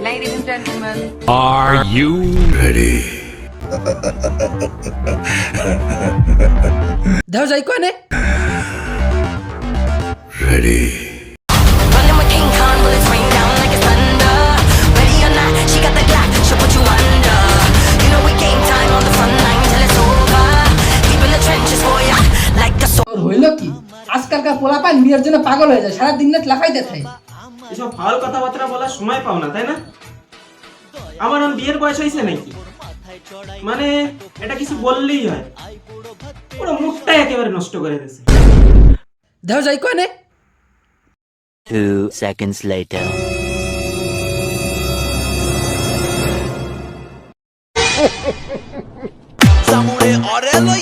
Ladies and gentlemen. Are you ready? দেহ যাই কোনে Ready. Running with King Kong, bullets rain down like it's thunder. Ready or not, she got the Glock, she'll put you under. You know we game time on the front line till it's over. Deep in the trenches for ya, like a তোর হইল কি আজকালকার পোলাপান বিয়ের জন্য পাগল হয়ে যায় সারা দিন রাত লাফাইতে থাকে এসব ফাউল কথাবার্তা বলার সময় পাও না তাই না? আমার এখন বিয়ের বয়স হয়েছে নাকি? মানে এটা কিছু বললেই হয়, পুরো মুখটাই একেবারে নষ্ট করে দিয়েছে। দেহ যাই কোনে 2 seconds later. Samure orelo